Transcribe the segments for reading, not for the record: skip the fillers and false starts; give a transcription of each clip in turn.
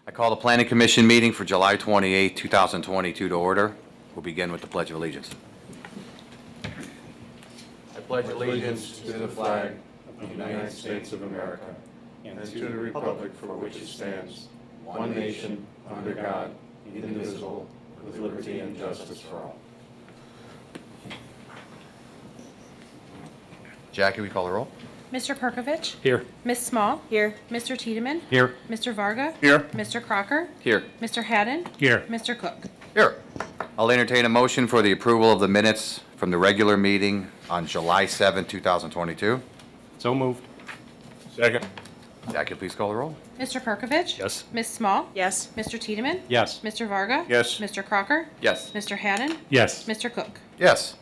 I call the Planning Commission meeting for July 28, 2022 to order. We'll begin with the Pledge of Allegiance. I pledge allegiance to the flag of the United States of America and to the republic for which it stands, one nation, under God, indivisible, with liberty and justice for all. Jackie, we call the roll? Mr. Perkovich? Here. Ms. Small? Here. Mr. Tiedemann? Here. Mr. Varga? Here. Mr. Crocker? Here. Mr. Haddon? Here. Mr. Cook? Here. I'll entertain a motion for the approval of the minutes from the regular meeting on July 7, 2022. So moved. Second. Jackie, please call the roll. Mr. Perkovich? Yes. Ms. Small? Yes. Mr. Tiedemann? Yes. Mr. Varga? Yes. Mr. Crocker? Yes. Mr. Haddon? Yes. Mr. Cook? Yes.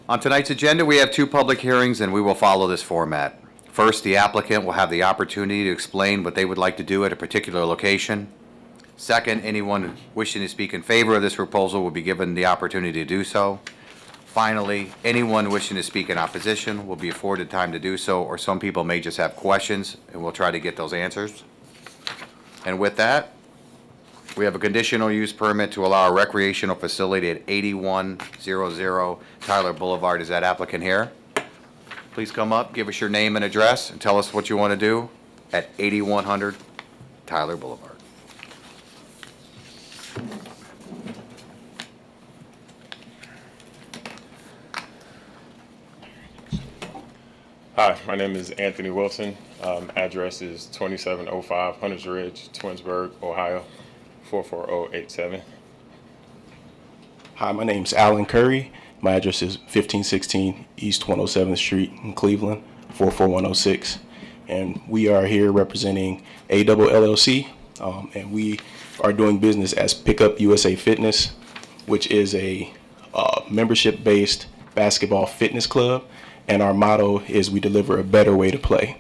On tonight's agenda, we have two public hearings, and we will follow this format. First, the applicant will have the opportunity to explain what they would like to do at a particular location. Second, anyone wishing to speak in favor of this proposal will be given the opportunity to do so. Finally, anyone wishing to speak in opposition will be afforded time to do so, or some people may just have questions, and we'll try to get those answers. And with that, we have a conditional use permit to allow a recreational facility at 8100 Tyler Boulevard. Is that applicant here? Please come up, give us your name and address, and tell us what you want to do at 8100 Tyler Boulevard. Hi, my name is Anthony Wilson. Address is 2705 Hunters Ridge, Twinsburg, Ohio, 44087. Hi, my name's Alan Curry. My address is 1516 East 107th Street in Cleveland, 44106. And we are here representing A-Double LLC, and we are doing business as Pickup USA Fitness, which is a membership-based basketball fitness club. And our motto is we deliver a better way to play.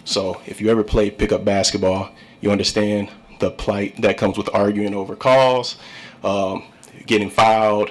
So if you ever play pickup basketball, you understand the plight that comes with arguing over calls, getting fouled,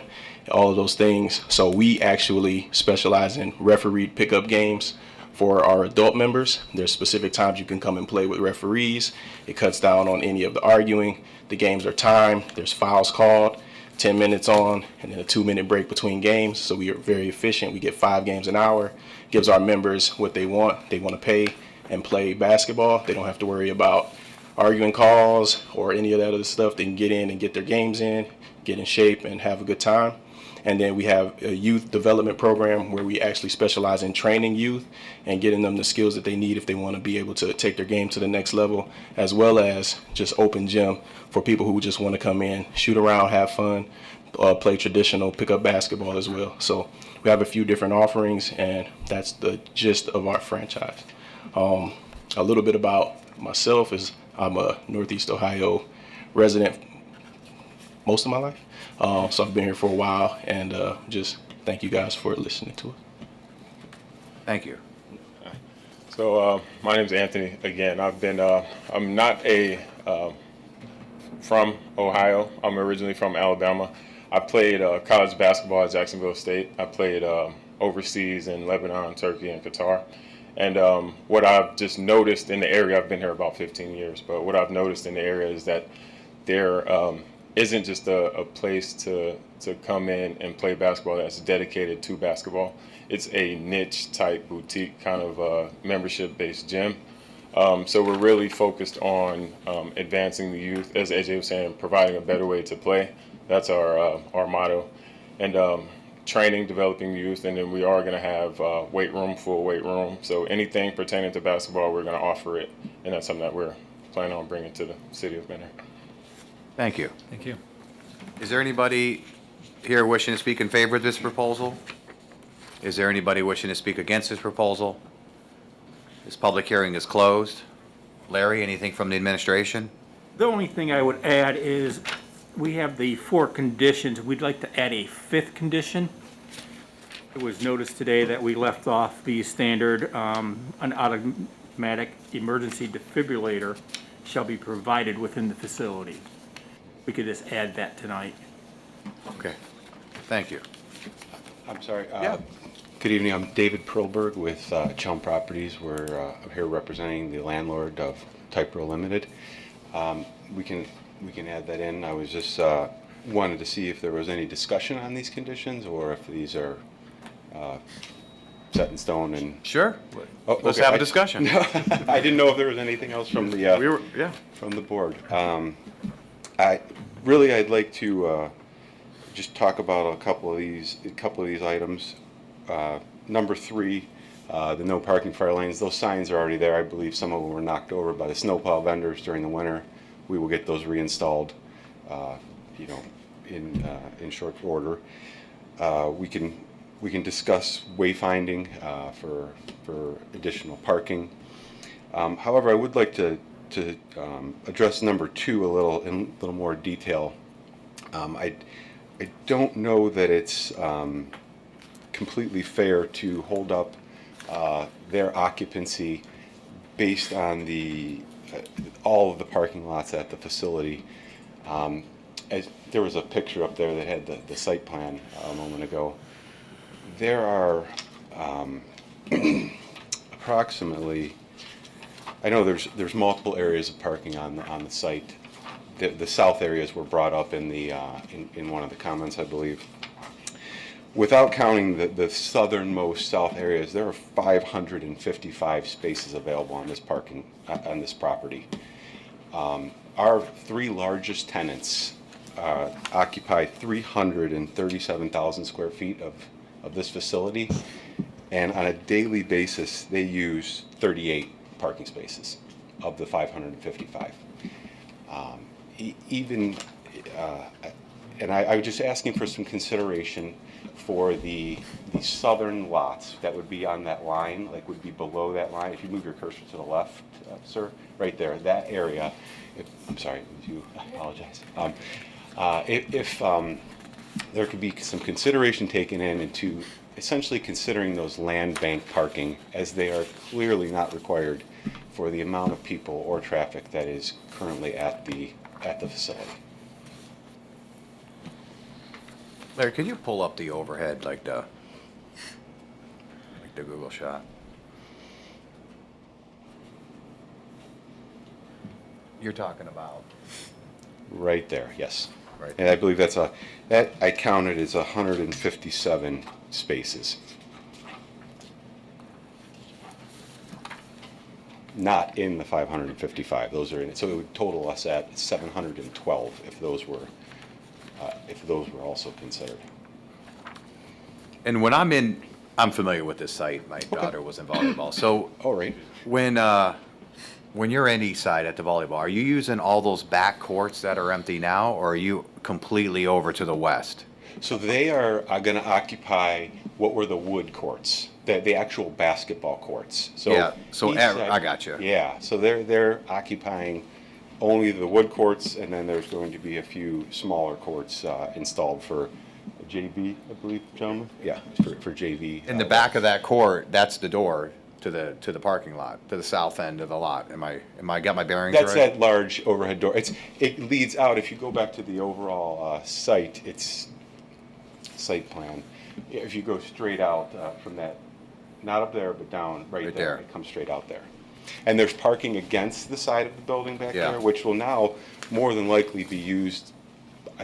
all of those things. So we actually specialize in refereed pickup games for our adult members. There's specific times you can come and play with referees. It cuts down on any of the arguing. The games are timed. There's fouls called, 10 minutes on, and then a 2-minute break between games. So we are very efficient. We get 5 games an hour. Gives our members what they want. They want to pay and play basketball. They don't have to worry about arguing calls or any of that other stuff. They can get in and get their games in, get in shape, and have a good time. And then we have a youth development program where we actually specialize in training youth and getting them the skills that they need if they want to be able to take their game to the next level, as well as just open gym for people who just want to come in, shoot around, have fun, play traditional, pick up basketball as well. So we have a few different offerings, and that's the gist of our franchise. A little bit about myself is I'm a Northeast Ohio resident most of my life. So I've been here for a while, and just thank you guys for listening to us. Thank you. So my name is Anthony. Again, I'm not from Ohio. I'm originally from Alabama. I played college basketball at Jacksonville State. I played overseas in Lebanon, Turkey, and Qatar. And what I've just noticed in the area, I've been here about 15 years, but what I've noticed in the area is that there isn't just a place to come in and play basketball that's dedicated to basketball. It's a niche type boutique kind of membership-based gym. So we're really focused on advancing the youth, as AJ was saying, providing a better way to play. That's our motto. And training, developing the youth, and then we are going to have weight room, full weight room. So anything pertaining to basketball, we're going to offer it, and that's something that we're planning on bringing to the city of Mentor. Thank you. Thank you. Is there anybody here wishing to speak in favor of this proposal? Is there anybody wishing to speak against this proposal? This public hearing is closed. Larry, anything from the administration? The only thing I would add is we have the 4 conditions. We'd like to add a 5th condition. It was noticed today that we left off the standard, an automatic emergency defibrillator shall be provided within the facility. We could just add that tonight. Okay. Thank you. I'm sorry. Yeah. Good evening. I'm David Perlberg with Chum Properties. I'm here representing the landlord of Typro Limited. We can add that in. I was just wanted to see if there was any discussion on these conditions or if these are set in stone and. Sure. Oh, Let's okay. have a discussion. I didn't know if there was anything else from the Yeah. from the board. I'd like to just talk about a couple of these items. Number 3, the no parking fire lanes. Those signs are already there. I believe some of them were knocked over by the snowplow vendors during the winter. We will get those reinstalled, in short order. We can discuss wayfinding for additional parking. However, I would like to address number 2 in a little more detail. I don't know that it's completely fair to hold up their occupancy based on all of the parking lots at the facility. As there was a picture up there that had the site plan a moment ago. There are approximately, I know there's multiple areas of parking on the site. The south areas were brought up in one of the comments, I believe. Without counting the southernmost south areas, there are 555 spaces available on this property. Our 3 largest tenants occupy 337,000 square feet of this facility, and on a daily basis, they use 38 parking spaces of the 555. And I was just asking for some consideration for the southern lots that would be on that line, would be below that line. If you move your cursor to the left, sir, right there, that area. I'm sorry, I apologize. If there could be some consideration taken into essentially considering those land bank parking, as they are clearly not required for the amount of people or traffic that is currently at the facility. Larry, can you pull up the overhead like the Google shot? You're talking about Right there, yes. right. And I believe that I counted as 157 spaces. Not in the 555, those are in it. So it would total us at 712 if those were also considered. And when I'm familiar with this site. My daughter was in volleyball. So All right. when you're in East Side at the volleyball, are you using all those back courts that are empty now, or are you completely over to the west? So they are going to occupy what were the wood courts, the actual basketball courts. So Yeah, so each side- I got you. Yeah, so they're occupying only the wood courts, and then there's going to be a few smaller courts installed for JV, I believe, gentlemen. Yeah, for JV. In the back of that court, that's the door to the parking lot, to the south end of the lot. Am I got my bearings That's right? that large overhead door. It leads out. If you go back to the overall site plan. If you go straight out from that, not up there, but down right there, it comes straight out there. And there's parking against the side of the building back Yeah. there, which will now more than likely be used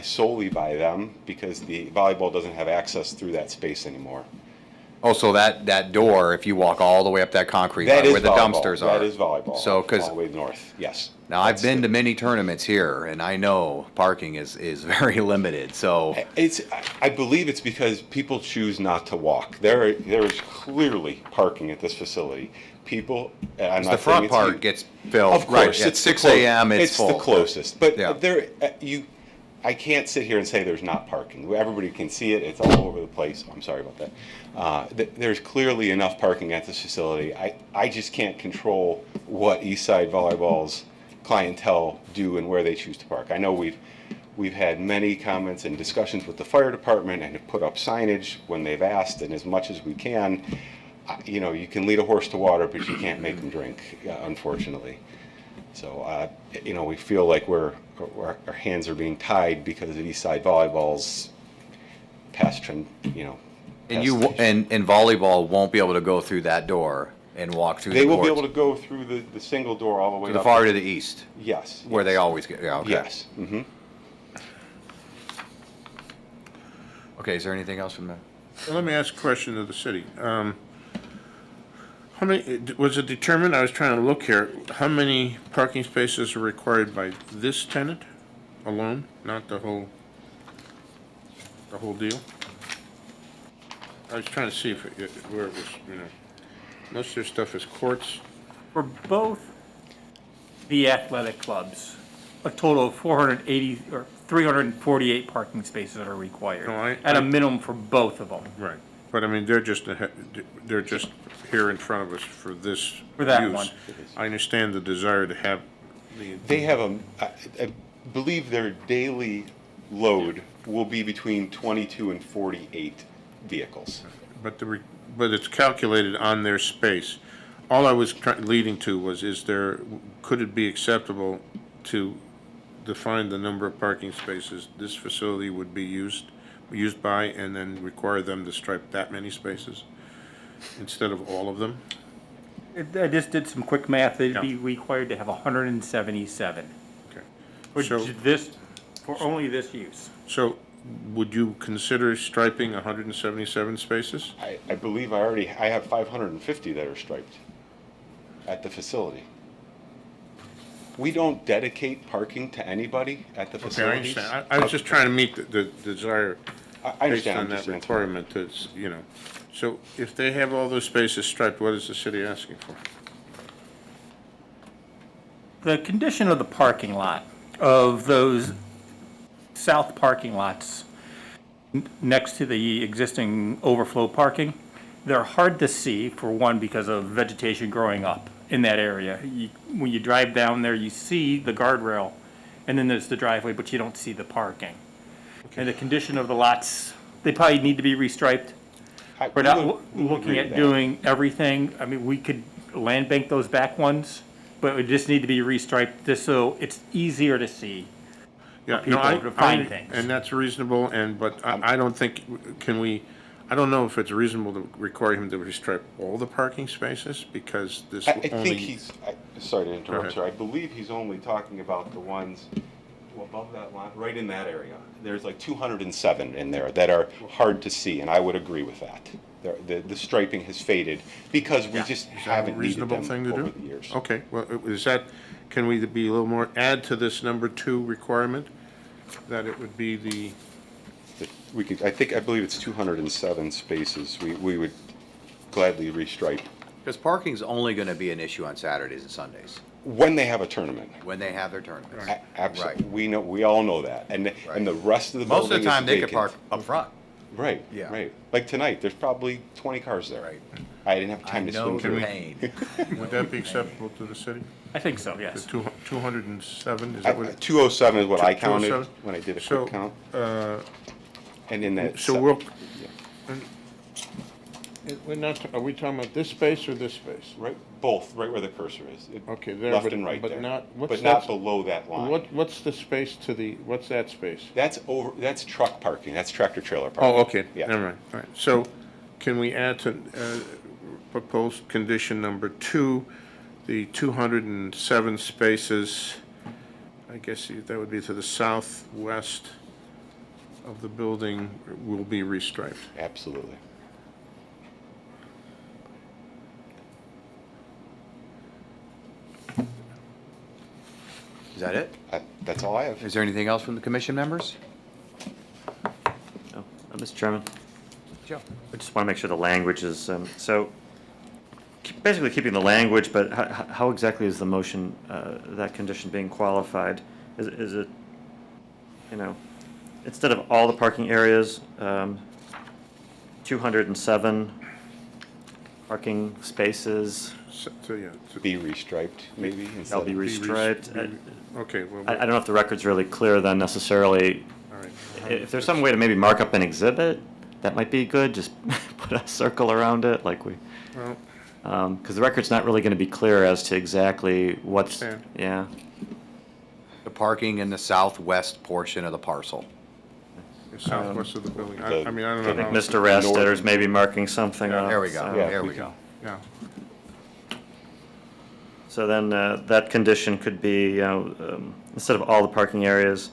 solely by them because the volleyball doesn't have access through that space anymore. Oh, so that door, if you walk all the way up that concrete That line is where the volleyball. dumpsters are. That is volleyball. So, because all the way north, yes. now I've been to many tournaments here, and I know parking is very limited. So I believe it's because people choose not to walk. There is clearly parking at this facility. People, I'm the not saying front it's part you. gets filled. Of course, right, at it's the 6 a.m. It's It's full. the closest, but Yeah. I can't sit here and say there's not parking. Everybody can see it. It's all over the place. I'm sorry about that. There's clearly enough parking at this facility. I just can't control what Eastside Volleyball's clientele do and where they choose to park. I know we've had many comments and discussions with the fire department and have put up signage when they've asked, and as much as we can. You can lead a horse to water, but you can't make them drink, unfortunately. So, we feel like our hands are being tied because of Eastside Volleyball's past trend, And volleyball won't be able to go through that door and walk through the They courts? will be able to go through the single door all the way To the up. far to the east, Yes. where they yes. always get, yeah, okay. Yes. Mm-hmm. Okay, is there anything else from the? Well, let me ask a question of the city. How many, was it determined, I was trying to look here, how many parking spaces are required by this tenant alone, not the whole deal? I was trying to see if where it was, most of their stuff is courts. For both the athletic clubs, a total of 480 or 348 parking spaces are required. No, At a minimum for both of them. Right. But I mean, they're just here in front of us for this For that use. one. I understand the desire to have the. They have I believe their daily load will be between 22 and 48 vehicles. But but it's calculated on their space. All I was leading to was, could it be acceptable to define the number of parking spaces this facility would be used by, and then require them to stripe that many spaces instead of all of them? I just did some quick math. They'd be Yeah. required to have 177 Okay. for So, for only this use. so would you consider striping 177 spaces? I believe I have 550 that are striped at the facility. We don't dedicate parking to anybody at the Okay, I facilities. understand. I was just trying to meet the desire I based understand. on I'm just that answering. requirement to, So if they have all those spaces striped, what is the city asking for? The condition of the parking lot, of those south parking lots next to the existing overflow parking, they're hard to see, for one, because of vegetation growing up in that area. When you drive down there, you see the guardrail, and then there's the driveway, but you don't see the parking. And the condition of the lots, they probably need to be restriped. We're not We would looking agree at with that. doing everything. I mean, we could land bank those back ones, but it just need to be restriped just so it's easier to see. Yeah, people no, to find things. And that's reasonable, but I don't think, I don't know if it's reasonable to require him to restripe all the parking spaces, because this I will think only. sorry to interrupt, ahead. sir. I believe he's only talking about the ones above that line, right in that area. There's like 207 in there that are hard to see, and I would agree with that. The striping has faded because we just Is that a haven't needed reasonable them thing to over do? the years. Okay, well, can we be a little more, add to this number 2 requirement, that it would be the, I believe it's 207 spaces. We would gladly restripe Because parking's only gonna be an issue on Saturdays and Sundays, when they have a tournament. when they have their tournaments. Absolutely, we all know that, and the rest of the Most building of the time, is they could vacant. park up front. Right, Yeah. right. Like tonight, there's probably 20 cars there. Right. I didn't have I time to know swim the through. pain. would that be acceptable to the city? I think so, The yes. 207, is that what? 207 is what I counted 207? when I did a So, quick count. And in that. So we're not, are we talking about this space or this space? Right, both, right where the cursor is. Okay, there, Left but- and right but there. not- what's But not that- below that line. What's the space what's that space? That's truck parking, that's tractor trailer parking. Oh, okay, Yeah. never mind, all right. So can we add to proposed condition number 2, the 207 spaces, I guess that would be to the southwest of the building, will be restriped? Absolutely. Is that it? That's all I have. Is there anything else from the commission members? Mr. Chairman, Joe? I just want to make sure the language is, basically keeping the language, but how exactly is the motion, that condition being qualified? Is it, instead of all the parking areas, 207 parking spaces, So, yeah. Be restriped, maybe, they'll be restriped? Okay, well, I don't know if the record's really clear then necessarily. all right. If there's some way to maybe mark up an exhibit, that might be good, just put a circle around it like we, Well, because the record's not really going to be clear as to exactly what's, Understand. yeah. The parking in the southwest portion of the parcel. the southwest of the building, I the- mean, I I don't think know. Mr. Rastetter's maybe marking something up. There we go, so- Yeah, there we we go. Yeah, So then that condition could be, instead of all the parking areas,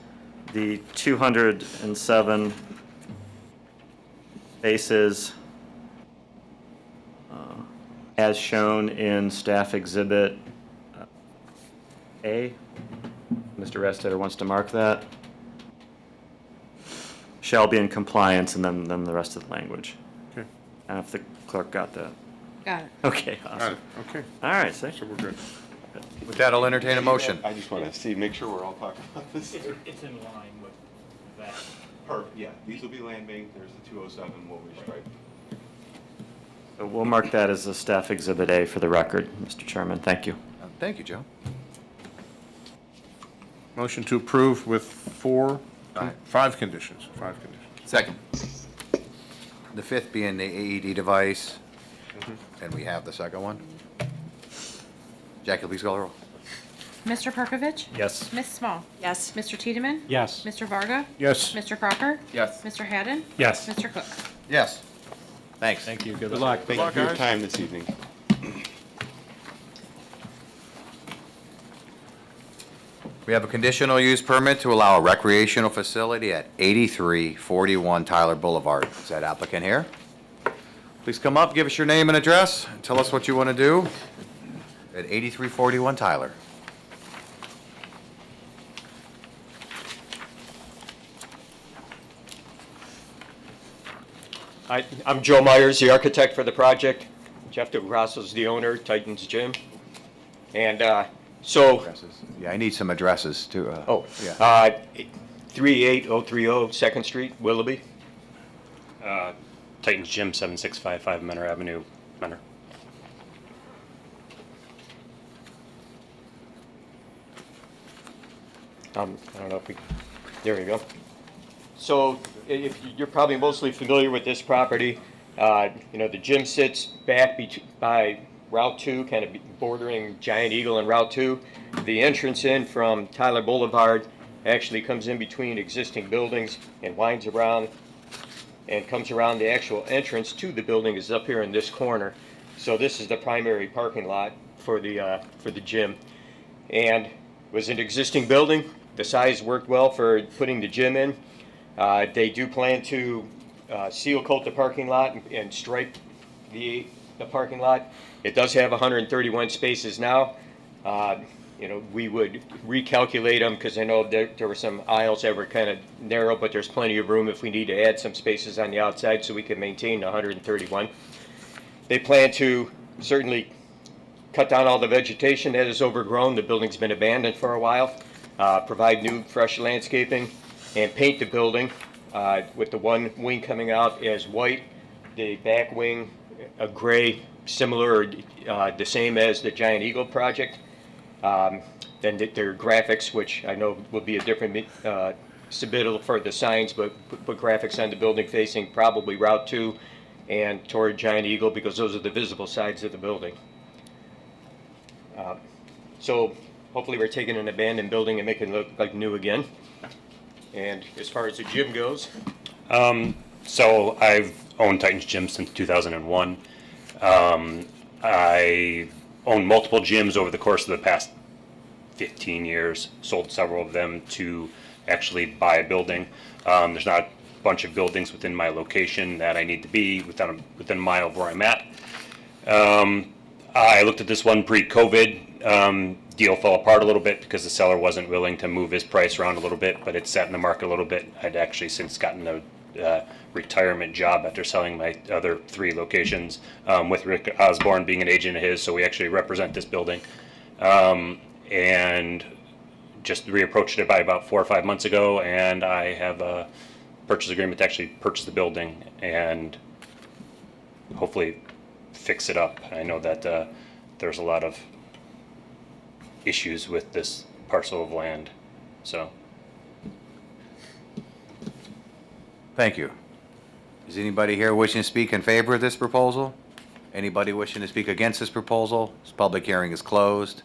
the 207 spaces as shown in staff exhibit A. Mr. Restetter wants to mark that. Shall be in compliance, and then the rest of the language. Okay. And if the clerk got that. Got it. Okay, Got awesome. it, okay, All right, see? so we're good. With that, I'll entertain a motion. I just want to see, make sure we're all talking about this. It's in line with that. Perfect, yeah, these will be land bank, there's the 207, we'll restripe. So we'll mark that as a staff exhibit A for the record, Mr. Chairman. Thank you. Thank you, Joe. Motion to approve with Aye. five conditions. Second. The fifth being the AED device, and we have the second one. Jackie, please call the roll. Mr. Perkovich? Yes. Ms. Small? Yes. Mr. Tiedemann? Yes. Mr. Varga? Yes. Mr. Crocker? Yes. Mr. Haddon? Yes. Mr. Cook? Yes. Thanks. Thank you. Good luck. Thank you for your time this evening. We have a conditional use permit to allow a recreational facility at 8341 Tyler Boulevard. Is that applicant here? Please come up, give us your name and address, and tell us what you want to do at 8341 Tyler. I'm Joe Myers, the architect for the project. Jeff DeGrasso is the owner, Titan's Gym. And so, Addresses. Yeah, I need some addresses too. yeah. 38030 2nd Street, Willoughby. Titans Gym, 7655 Menor Avenue, Menor. I don't know if we, there we go. So if you're probably mostly familiar with this property, the gym sits back by Route 2, kind of bordering Giant Eagle and Route 2. The entrance in from Tyler Boulevard actually comes in between existing buildings and winds around and comes around. The actual entrance to the building is up here in this corner. So this is the primary parking lot for the gym. And it was an existing building. The size worked well for putting the gym in. They do plan to seal coat the parking lot and stripe the parking lot. It does have 131 spaces now. We would recalculate them because I know there were some aisles that were kind of narrow, but there's plenty of room if we need to add some spaces on the outside so we can maintain 131. They plan to certainly cut down all the vegetation that is overgrown. The building's been abandoned for a while. Provide new fresh landscaping and paint the building with the one wing coming out as white, the back wing a gray, similar or the same as the Giant Eagle project. Then their graphics, which I know will be a different submittal for the signs, but put graphics on the building facing probably Route 2 and toward Giant Eagle because those are the visible sides of the building. So hopefully we're taking an abandoned building and making it look like new again. And as far as the gym goes, So I've owned Titans Gym since 2001. I owned multiple gyms over the course of the past 15 years, sold several of them to actually buy a building. There's not a bunch of buildings within my location that I need to be within a mile of where I'm at. I looked at this one pre-COVID. Deal fell apart a little bit because the seller wasn't willing to move his price around a little bit, but it sat in the market a little bit. I'd actually since gotten a retirement job after selling my other 3 locations, with Rick Osborne being an agent of his, so we actually represent this building. And just reapproached it by about 4 or 5 months ago, and I have a purchase agreement to actually purchase the building and hopefully fix it up. I know that there's a lot of issues with this parcel of land, so. Thank you. Is anybody here wishing to speak in favor of this proposal? Anybody wishing to speak against this proposal? This public hearing is closed.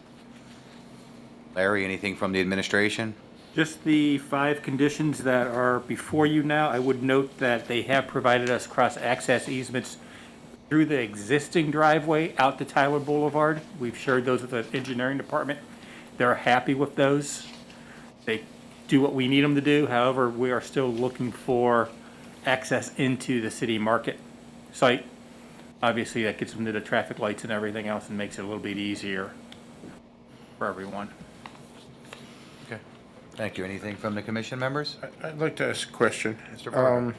Larry, anything from the administration? Just the 5 conditions that are before you now. I would note that they have provided us cross-access easements through the existing driveway out to Tyler Boulevard. We've shared those with the engineering department. They're happy with those. They do what we need them to do. However, we are still looking for access into the city market site. Obviously, that gets them to the traffic lights and everything else and makes it a little bit easier for everyone. Okay. Thank you. Anything from the commission members? I'd like to ask a question. Mr. Varga.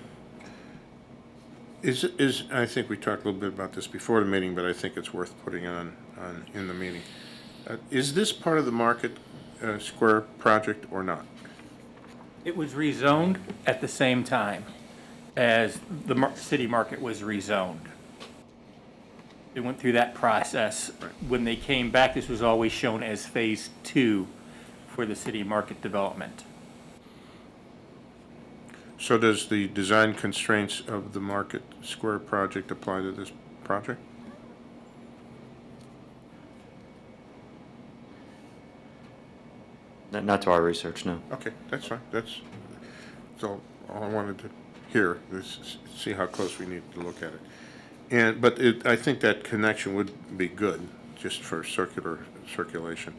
I think we talked a little bit about this before the meeting, but I think it's worth putting on in the meeting. Is this part of the Market Square project or not? It was rezoned at the same time as the city market was rezoned. It went through that process. When they came back, this was always shown as phase 2 for the city market development. So does the design constraints of the Market Square project apply to this project? Not to our research, no. Okay, that's fine. That's all I wanted to hear, is see how close we need to look at it. But I think that connection would be good, just for circulation.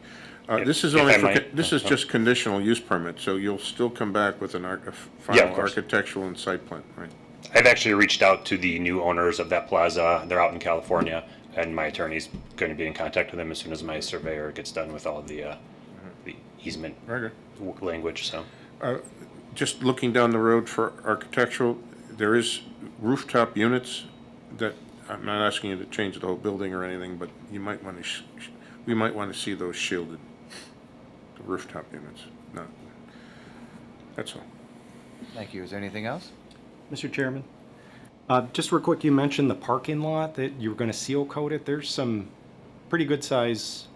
This is if only I might- this is just conditional use permit, so you'll still come back with a Yeah, final of course. architectural and site plan, right? I've actually reached out to the new owners of that plaza. They're out in California, and my attorney's going to be in contact with them as soon as my surveyor gets done with all of the easement Very language, so. good. Just looking down the road for architectural, there is rooftop units that, I'm not asking you to change the whole building or anything, but you might want to, we might want to see those shielded, the rooftop units. No, that's all. Thank you. Is there anything else? Mr. Chairman, just real quick, you mentioned the parking lot that you were going to seal coat it. There's some pretty good size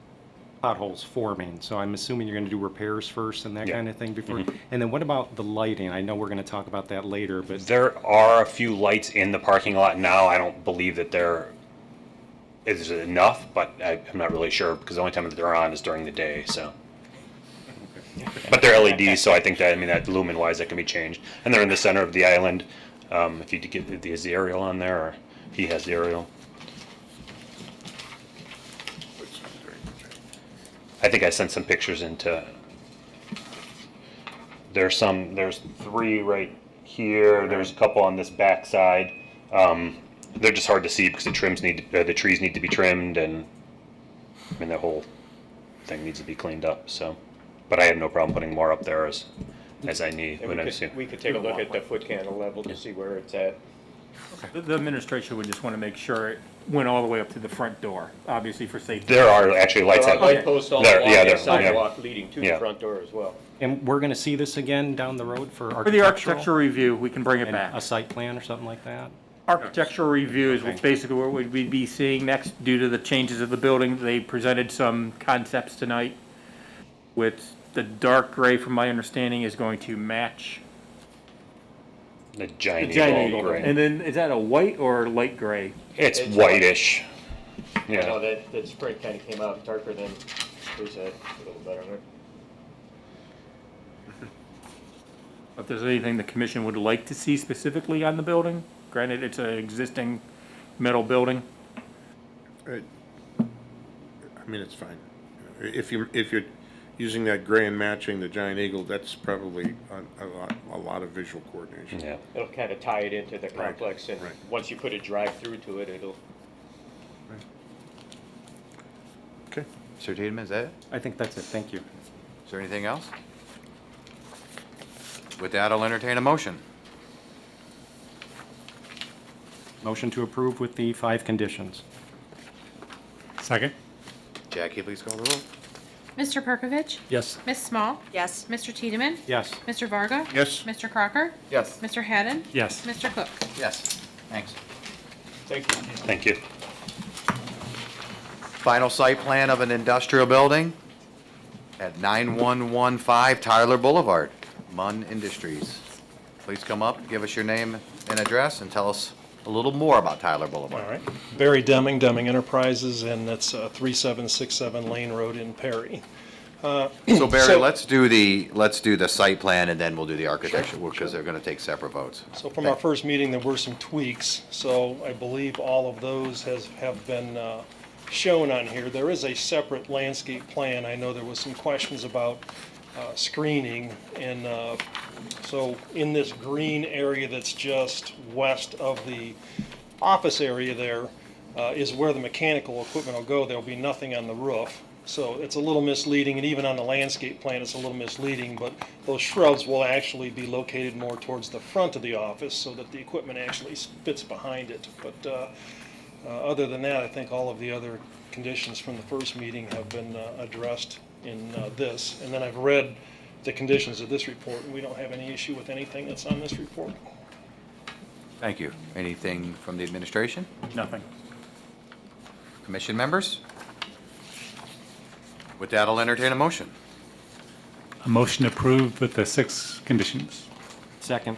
potholes forming, so I'm assuming you're going to do repairs first and that Yeah. kind of thing before. And then what about the lighting? I know we're going to talk about that later, but There are a few lights in the parking lot now. I don't believe that there is enough, but I'm not really sure because the only time that they're on is during the day, so. But they're LEDs, so I think that, that lumen-wise, that can be changed. And they're in the center of the island. If you get the aerial on there, or he has the aerial. I think I sent some pictures into. There's 3 right here. There's a couple on this back side. They're just hard to see because the trees need to be trimmed, and the whole thing needs to be cleaned up. So, but I have no problem putting more up there as I need. And when I see. we could take a look at the foot candle level to see where it's at. The administration would just want to make sure it went all the way up to the front door, obviously for safety. There are actually lights There are out light posts all there. along Yeah, the there. sidewalk leading to the Yeah. front door as well. and we're going to see this again down the road for For the architectural architectural review, we can bring it and back. a site plan or something like that. Architectural review is basically what we'd be seeing next due to the changes of the building. They presented some concepts tonight with the dark gray, from my understanding, is going to match The the giant, giant eagle eagle. gray. And then, is that a white or light gray? It's It's whitish. I know Yeah. that spray kind of came out darker than we said, a little better. Right? If there's anything the commission would like to see specifically on the building, granted, it's an existing metal building. It's fine. If you're using that gray and matching the giant eagle, that's probably a lot of visual coordination. Yeah. It'll kind of tie it into the Right, complex, and right. once you put a drive through to it, it'll. Okay. Mr. Tiedemann, is that it? I think that's it. Thank you. Is there anything else? With that, I'll entertain a motion. Motion to approve with the 5 conditions. Second. Jackie, please call the roll. Mr. Perkovich. Yes. Ms. Small. Yes. Mr. Tiedemann. Yes. Mr. Varga. Yes. Mr. Crocker. Yes. Mr. Haddon. Yes. Mr. Cook. Yes. Thanks. Thank you. Thank you. Final site plan of an industrial building at 9115 Tyler Boulevard, Munn Industries. Please come up, give us your name and address, and tell us a little more about Tyler Boulevard. All right. Barry Deming, Deming Enterprises, and that's 3767 Lane Road in Perry. So Barry, So- let's do the site plan and then we'll do the architecture, because they're gonna take separate votes. So from our first meeting, there were some tweaks, so I believe all of those have been shown on here. There is a separate landscape plan. I know there was some questions about screening, and so in this green area that's just west of the office area there is where the mechanical equipment will go. There'll be nothing on the roof. So it's a little misleading, and even on the landscape plan, it's a little misleading, but those shrubs will actually be located more towards the front of the office so that the equipment actually fits behind it. But other than that, I think all of the other conditions from the first meeting have been addressed in this. And then I've read the conditions of this report, and we don't have any issue with anything that's on this report. Thank you. Anything from the administration? Nothing. Commission members? With that, I'll entertain a motion. A motion approved with the 6 conditions. Second.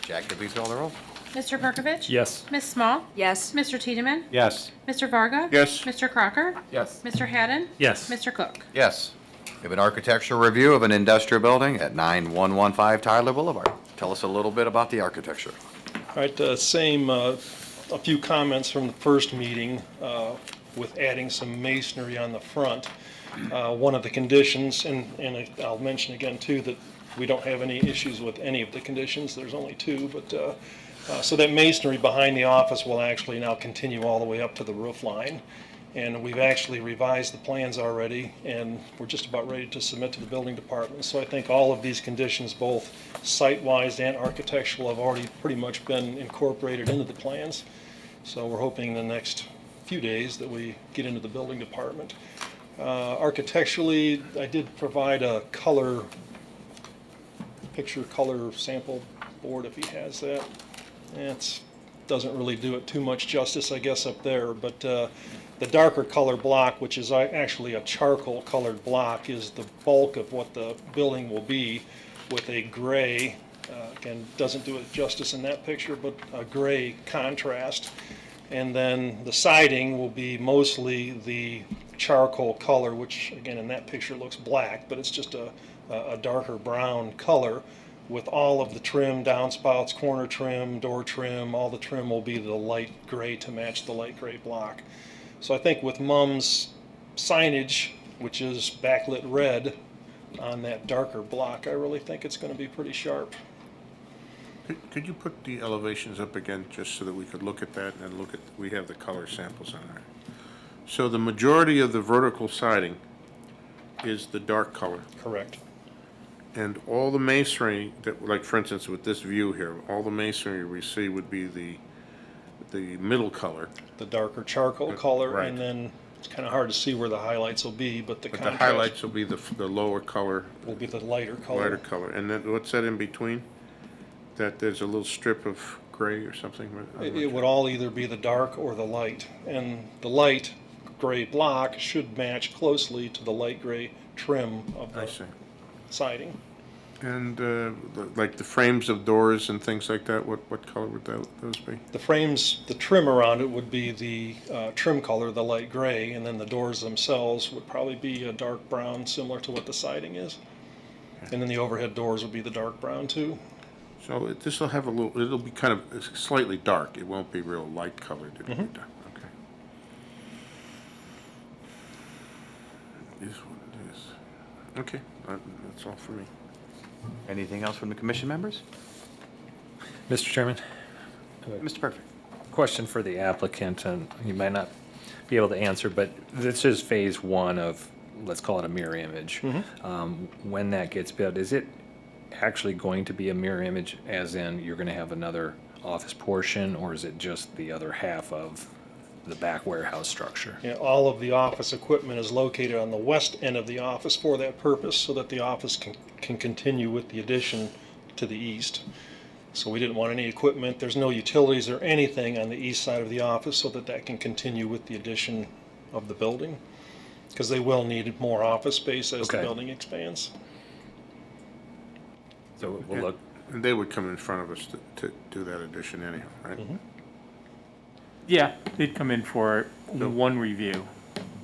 Jack, could you please call the roll? Mr. Perkovich? Yes. Ms. Small? Yes. Mr. Tiedemann? Yes. Mr. Varga? Yes. Mr. Crocker? Yes. Mr. Haddon? Yes. Mr. Cook? Yes. We have an architectural review of an industrial building at 9115 Tyler Boulevard. Tell us a little bit about the architecture. All right, a few comments from the first meeting with adding some masonry on the front. One of the conditions, and I'll mention again too, that we don't have any issues with any of the conditions. There's only 2, but so that masonry behind the office will actually now continue all the way up to the roof line. And we've actually revised the plans already, and we're just about ready to submit to the building department. So I think all of these conditions, both site-wise and architectural, have already pretty much been incorporated into the plans. So we're hoping in the next few days that we get into the building department. Architecturally, I did provide a picture color sample board if he has that. It doesn't really do it too much justice, I guess, up there, but the darker color block, which is actually a charcoal colored block, is the bulk of what the building will be, with a gray, again, doesn't do it justice in that picture, but a gray contrast. And then the siding will be mostly the charcoal color, which again in that picture looks black, but it's just a darker brown color, with all of the trim, downspouts, corner trim, door trim, all the trim will be the light gray to match the light gray block. So I think with Mum's signage, which is backlit red on that darker block, I really think it's going to be pretty sharp. Could you put the elevations up again, just so that we could look at that and look at, we have the color samples on there. So the majority of the vertical siding is the dark color. Correct. And all the masonry, that, like for instance with this view here, all the masonry we see would be the middle color. The darker charcoal color, right. and then it's kind of hard to see where the highlights will be, but the But contrast the highlights will be the lower color, will be the lighter color. lighter color. And then what's that in between? That there's a little strip of gray or something? It would all either be the dark or the light, and the light gray block should match closely to the light gray trim of I the see. siding. And like the frames of doors and things like that, what color would those be? The frames, the trim around it would be the trim color, the light gray, and then the doors themselves would probably be a dark brown, similar to what the siding is. And then the overhead doors would be the dark brown too. So this will have a little, it'll be kind of slightly dark. It won't be real light colored. It'll be dark. Okay. It is what it is. Okay, that's all for me. Anything else from the commission members? Mr. Chairman, Mr. Perfect. question for the applicant, and you might not be able to answer, but this is phase 1 of, let's call it a mirror image. When that gets built, is it actually going to be a mirror image, as in you're going to have another office portion, or is it just the other half of the back warehouse structure? Yeah, all of the office equipment is located on the west end of the office for that purpose, so that the office can continue with the addition to the east. So we didn't want any equipment, there's no utilities or anything on the east side of the office, so that can continue with the addition of the building, because they will need more office space as the Okay. building expands. So we'll look. And they would come in front of us to do that addition anyhow, right? Yeah, they'd come in for one review.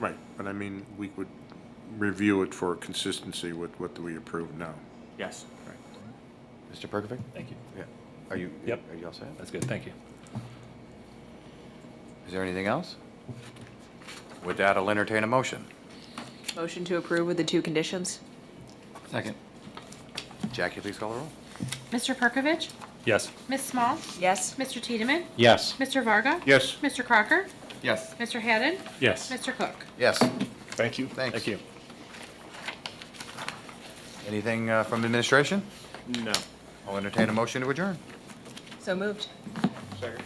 Right, but I mean, we would review it for consistency with what we approved now. Yes. Mr. Perkovic? Thank you. Yeah. Are you? Yep. Are you all set? That's good, thank you. Is there anything else? With that, I'll entertain a motion. Motion to approve with the 2 conditions? Second. Jackie, please call the roll. Mr. Perkovich. Yes. Ms. Small. Yes. Mr. Tiedemann. Yes. Mr. Varga. Yes. Mr. Crocker. Yes. Mr. Hadden. Yes. Mr. Cook. Yes. Thank you. Thanks. Thank you. Anything from administration? No. I'll entertain a motion to adjourn. So moved. Second.